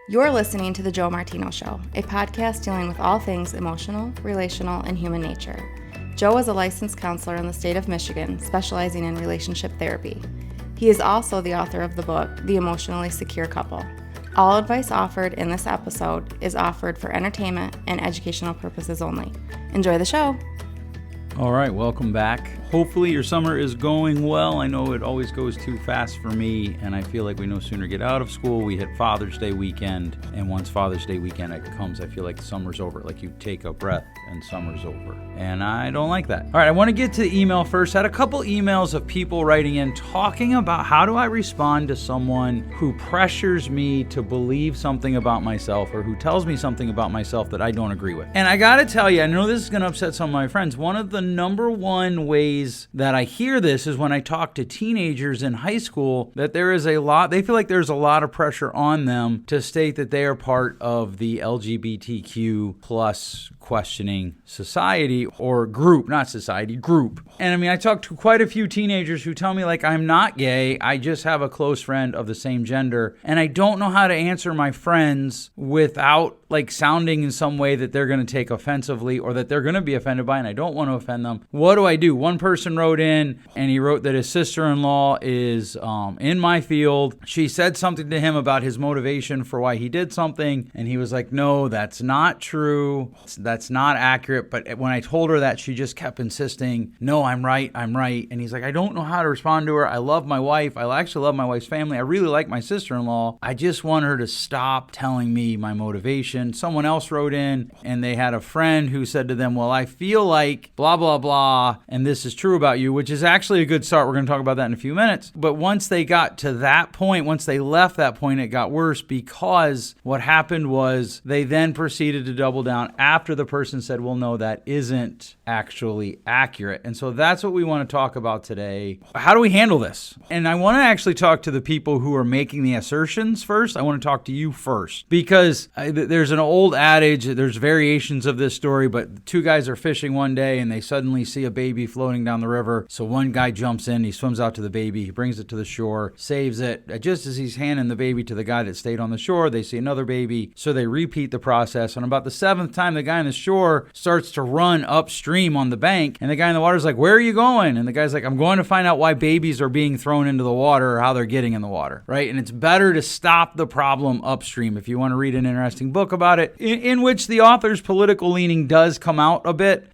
You're listening to The Joe Martino Show, a podcast dealing with all things emotional, relational, and human nature. Joe is a licensed counselor in the state of Michigan, specializing in relationship therapy. He is also the author of the book, The Emotionally Secure Couple. All advice offered in this episode is offered for entertainment and educational purposes only. Enjoy the show. All right, welcome back. Hopefully your summer is going well. I know it always goes too fast for me, and I feel like we no sooner get out of school, we hit Father's Day weekend, and once Father's Day weekend comes, I feel like summer's over. Like you take a breath and summer's over, and I don't like that. All right, I want to get to the email first. I had a couple emails of people writing in talking about how do I respond to someone who pressures me to believe something about myself or who tells me something about myself that I don't agree with. And I got to tell you, I know this is going to upset some of my friends. One of the number one ways that I hear this is when I talk to teenagers in high school that they feel like there's a lot of pressure on them to state that they are part of the LGBTQ plus questioning society or group, not society, group. And I mean, I talked to quite a few teenagers who tell me like, I'm not gay, I just have a close friend of the same gender, and I don't know how to answer my friends without like sounding in some way that they're going to take offensively or that they're going to be offended by, and I don't want to offend them. What do I do? One person wrote in and he wrote that his sister-in-law is in my field. She said something to him about his motivation for why he did something, and he was like, no, that's not true. That's not accurate. But when I told her that, she just kept insisting, no, I'm right. And he's like, I don't know how to respond to her. I love my wife. I actually love my wife's family. I really like my sister-in-law. I just want her to stop telling me my motivation. Someone else wrote in and they had a friend who said to them, well, I feel like blah, blah, blah, and this is true about you, which is actually a good start. We're going to talk about that in a few minutes. But once they got to that point, once they left that point, it got worse because what happened was they then proceeded to double down after the person said, well, no, that isn't actually accurate. And so that's what we want to talk about today. How do we handle this? And I want to actually talk to the people who are making the assertions first. I want to talk to you first because there's an old adage, there's variations of this story, but two guys are fishing one day and they suddenly see a baby floating down the river. So one guy jumps in, he swims out to the baby, he brings it to the shore, saves it. Just as he's handing the baby to the guy that stayed on the shore, they see another baby. So they repeat the process. And about the seventh time, the guy on the shore starts to run upstream on the bank. And the guy in the water is like, where are you going? And the guy's like, I'm going to find out why babies are being thrown into the water or how they're getting in the water, right? And it's better to stop the problem upstream. If you want to read an interesting book about it, in which the author's political leaning does come out a bit.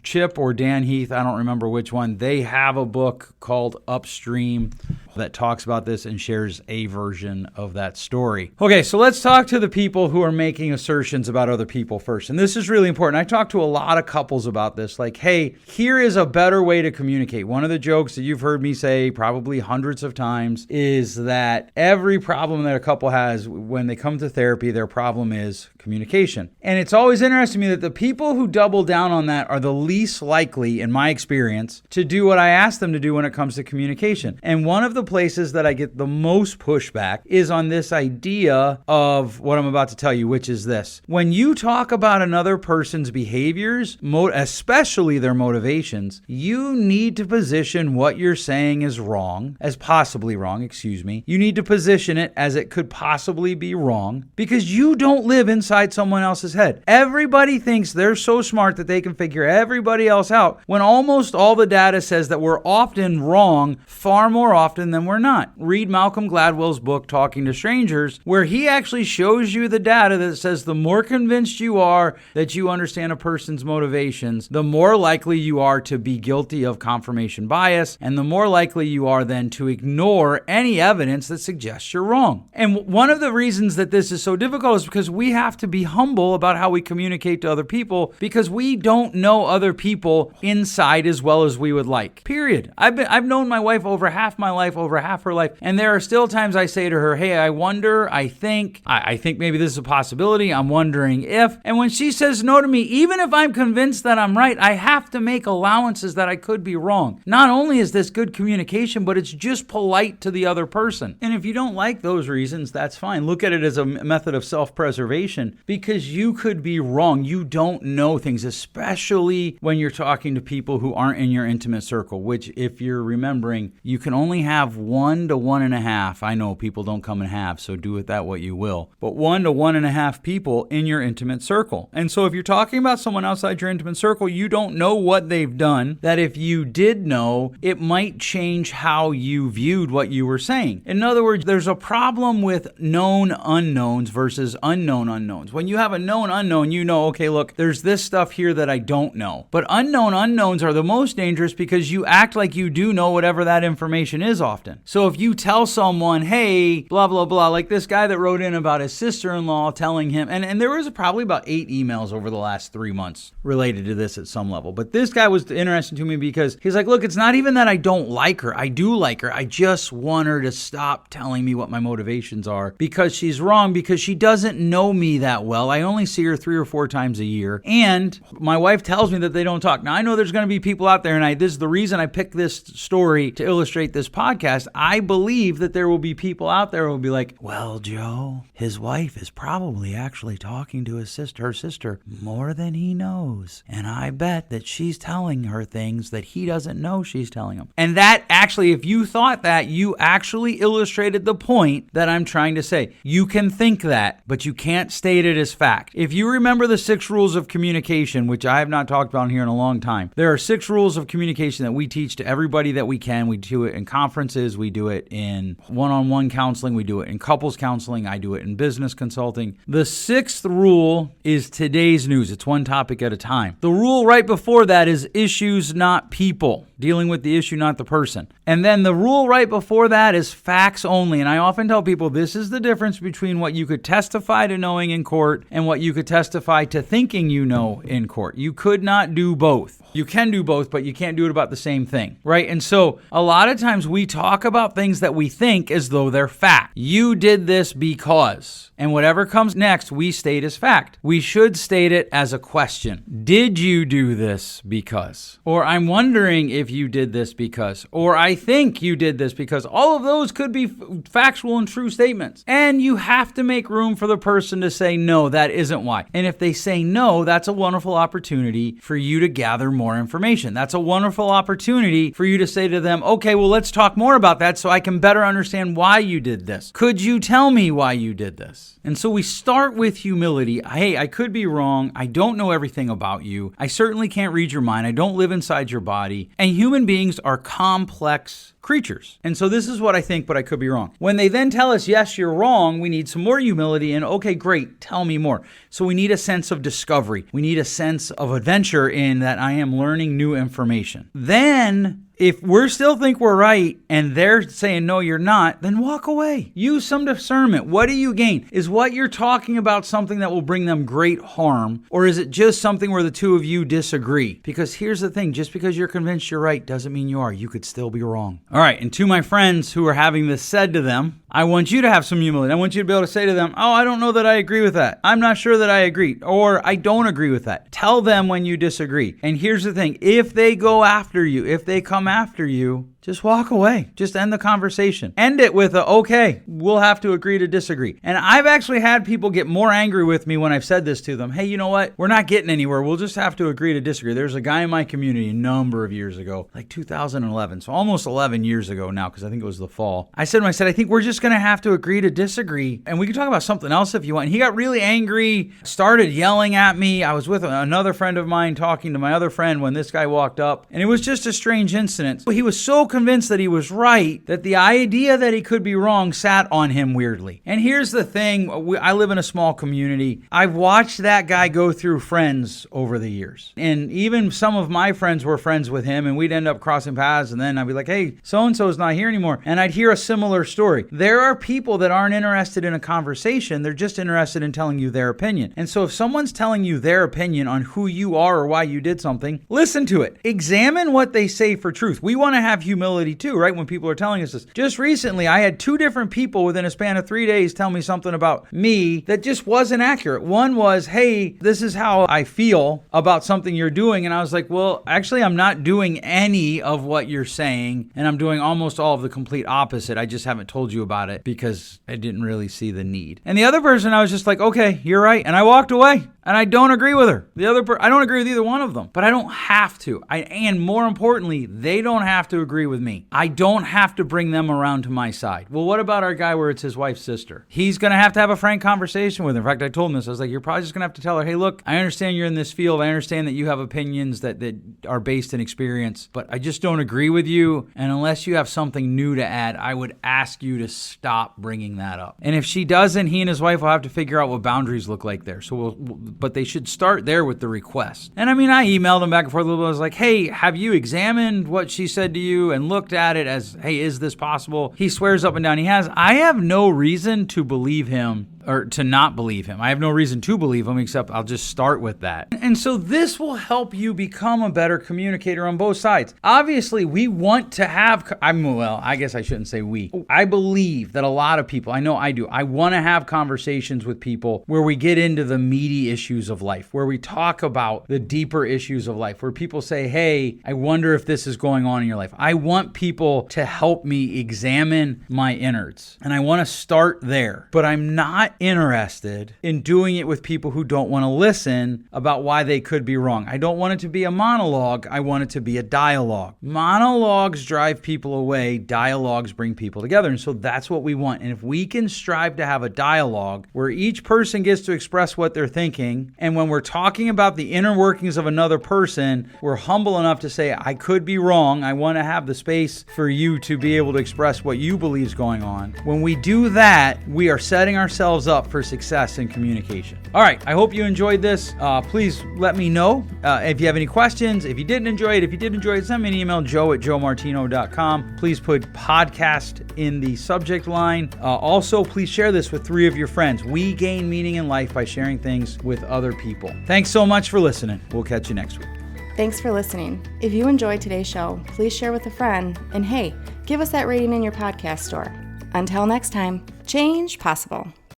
Chip or Dan Heath, I don't remember which one, they have a book called Upstream that talks about this and shares a version of that story. Okay, so let's talk to the people who are making assertions about other people first. And this is really important. I talk to a lot of couples about this. Like, hey, here is a better way to communicate. One of the jokes that you've heard me say probably hundreds of times is that every problem that a couple has when they come to therapy, their problem is communication. And it's always interesting to me that the people who double down on that are the least likely, in my experience, to do what I ask them to do when it comes to communication. And one of the places that I get the most pushback is on this idea of what I'm about to tell you, which is this. When you talk about another person's behaviors, especially their motivations, you need to position what you're saying as wrong, as possibly wrong, You need to position it as it could possibly be wrong because you don't live inside someone else's head. Everybody thinks they're so smart that they can figure everybody else out when almost all the data says that we're often wrong far more often than we're not. Read Malcolm Gladwell's book, Talking to Strangers, where he actually shows you the data that says the more convinced you are that you understand a person's motivations, the more likely you are to be guilty of confirmation bias, and the more likely you are then to ignore any evidence that suggests you're wrong. And one of the reasons that this is so difficult is because we have to be humble about how we communicate to other people because we don't know other people inside as well as we would like. Period. I've known my wife over half my life, over half her life, and there are still times I say to her, hey, I wonder, I think maybe this is a possibility, I'm wondering if, and when she says no to me, even if I'm convinced that I'm right, I have to make allowances that I could be wrong. Not only is this good communication, but it's just polite to the other person. And if you don't like those reasons, that's fine. Look at it as a method of self-preservation because you could be wrong. You don't know things, especially when you're talking to people who aren't in your intimate circle, which if you're remembering, you can only have have 1 to 1.5. I know people don't come in halves, so do with that what you will. But 1 to 1.5 people in your intimate circle. And so if you're talking about someone outside your intimate circle, you don't know what they've done, that if you did know, it might change how you viewed what you were saying. In other words, there's a problem with known unknowns versus unknown unknowns. When you have a known unknown, you know, okay, look, there's this stuff here that I don't know. But unknown unknowns are the most dangerous because you act like you do know whatever that information is often. So if you tell someone, hey, blah, blah, blah, like this guy that wrote in about his sister-in-law telling him, and there was probably about 8 emails over the last 3 months related to this at some level. But this guy was interesting to me because he's like, look, it's not even that I don't like her. I do like her. I just want her to stop telling me what my motivations are because she's wrong, because she doesn't know me that well. I only see her 3 or 4 times a year. And my wife tells me that they don't talk. Now, I know there's going to be people out there, and this is the reason I picked this story to illustrate this podcast. I believe that there will be people out there who will be like, well, Joe, his wife is probably actually talking to her sister more than he knows. And I bet that she's telling her things that he doesn't know she's telling him. And that actually, if you thought that, you actually illustrated the point that I'm trying to say. You can think that, but you can't state it as fact. If you remember the 6 rules of communication, which I have not talked about here in a long time, there are 6 rules of communication that we teach to everybody that we can. We do it in conferences. We do it in one-on-one counseling. We do it in couples counseling. I do it in business consulting. The 6th rule is today's news. It's one topic at a time. The rule right before that is issues, not people. Dealing with the issue, not the person. And then the rule right before that is facts only. And I often tell people this is the difference between what you could testify to knowing in court and what you could testify to thinking you know in court. You could not do both. You can do both, but you can't do it about the same thing, right? And so a lot of times we talk about things that we think as though they're fact. You did this because, and whatever comes next, we state as fact. We should state it as a question. Did you do this because? Or I'm wondering if you did this because, or I think you did this because. All of those could be factual and true statements. And you have to make room for the person to say, no, that isn't why. And if they say no, that's a wonderful opportunity for you to gather more information. That's a wonderful opportunity for you to say to them, okay, well, let's talk more about that so I can better understand why you did this. Could you tell me why you did this? And so we start with humility. Hey, I could be wrong. I don't know everything about you. I certainly can't read your mind. I don't live inside your body. And human beings are complex creatures. And so this is what I think, but I could be wrong. When they then tell us, yes, you're wrong, we need some more humility and, okay, great, tell me more. So we need a sense of discovery. We need a sense of adventure in that I am learning new information. Then if we still think we're right and they're saying, no, you're not, then walk away. Use some discernment. What do you gain? Is what you're talking about something that will bring them great harm? Or is it just something where the two of you disagree? Because here's the thing, just because you're convinced you're right doesn't mean you are. You could still be wrong. All right, and to my friends who are having this said to them, I want you to have some humility. I want you to be able to say to them, oh, I don't know that I agree with that. I'm not sure that I agree. Or I don't agree with that. Tell them when you disagree. And here's the thing. If they go after you, if they come after you, just walk away. Just end the conversation. End it with okay, we'll have to agree to disagree. And I've actually had people get more angry with me when I've said this to them. Hey, you know what? We're not getting anywhere. We'll just have to agree to disagree. There's a guy in my community a number of years ago, like 2011, so almost 11 years ago now, because I think it was the fall. I said to him, I think we're just going to have to agree to disagree. And we can talk about something else if you want. And he got really angry, started yelling at me. I was with another friend of mine talking to my other friend when this guy walked up. And it was just a strange incident. He was so convinced that he was right that the idea that he could be wrong sat on him weirdly. And here's the thing. I live in a small community. I've watched that guy go through friends over the years. And even some of my friends were friends with him, and we'd end up crossing paths, and then I'd be like, hey, so-and-so is not here anymore. And I'd hear a similar story. There are people that aren't interested in a conversation. They're just interested in telling you their opinion. And so if someone's telling you their opinion on who you are or why you did something, listen to it. Examine what they say for truth. We want to have humility too, right? When people are telling us this. Just recently, I had 2 different people within a span of 3 days tell me something about me that just wasn't accurate. One was, hey, this is how I feel about something you're doing. And I was like, well, actually, I'm not doing any of what you're saying. And I'm doing almost all of the complete opposite. I just haven't told you about it because I didn't really see the need. And the other person, I was just like, okay, you're right. And I walked away. And I don't agree with her. I don't agree with either one of them, but I don't have to. And more importantly, they don't have to agree with me. I don't have to bring them around to my side. Well, what about our guy where it's his wife's sister? He's going to have a frank conversation with her. In fact, I told him this. I was like, you're probably just going to have to tell her, hey, look, I understand you're in this field. I understand that you have opinions that are based in experience, but I just don't agree with you. And unless you have something new to add, I would ask you to stop bringing that up. And if she doesn't, he and his wife will have to figure out what boundaries look like there. But they should start there with the request. And I mean, I emailed him back and forth a little bit. I was like, hey, have you examined what she said to you and looked at it as, hey, is this possible? He swears up and down he has. I have no reason to believe him or to not believe him. I have no reason to believe him, except I'll just start with that. And so this will help you become a better communicator on both sides. Obviously, we want to have, I guess I shouldn't say we. I believe that a lot of people, I know I do, I want to have conversations with people where we get into the meaty issues of life, where we talk about the deeper issues of life, where people say, hey, I wonder if this is going on in your life. I want people to help me examine my innards. And I want to start there, but I'm not interested in doing it with people who don't want to listen about why they could be wrong. I don't want it to be a monologue. I want it to be a dialogue. Monologues drive people away. Dialogues bring people together. And so that's what we want. And if we can strive to have a dialogue where each person gets to express what they're thinking, and when we're talking about the inner workings of another person, we're humble enough to say, I could be wrong. I want to have the space for you to be able to express what you believe is going on. When we do that, we are setting ourselves up for success in communication. All right, I hope you enjoyed this. Please let me know if you have any questions. If you didn't enjoy it, if you did enjoy it, send me an email, joe@joemartino.com. Please put podcast in the subject line. Also, please share this with 3 of your friends. We gain meaning in life by sharing things with other people. Thanks so much for listening. We'll catch you next week. Thanks for listening. If you enjoyed today's show, please share with a friend. And hey, give us that rating in your podcast store. Until next time, change possible.